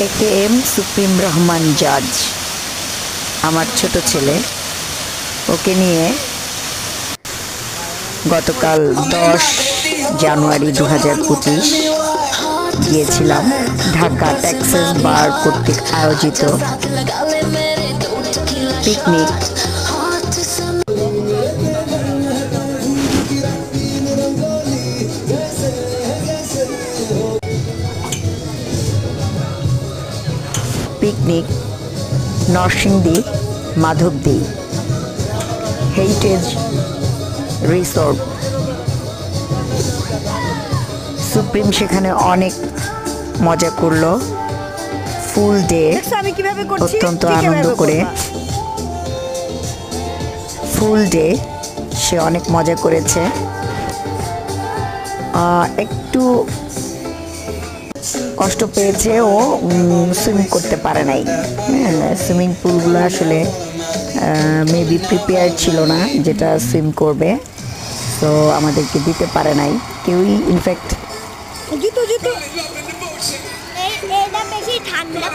AKM supreme Rahman জাজ আমার ছোট ছেলে, ওকে নিয়ে গতকাল 10 জানুয়ারি 2025 গিয়েছিলাম ঢাকা টেক্সাস বার কর্তৃক আয়োজিত picnic. Picnic Narsingdi Madhabdi heritage resort. Supreme সেখানে অনেক মজা করলো, ফুল ডে অত্যন্ত আনন্দ করে। ফুল ডে সে অনেক মজা করেছে। একটু কষ্ট পেয়েছে, ও সুইমিং করতে পারে নাই। সুইমিং পুলগুলো আসলে মেবি প্রিপেয়ার ছিল না যেটা সুইম করবে, তো আমাদেরকে দিতে পারে নাই কেউই। ইনফ্যাক্ট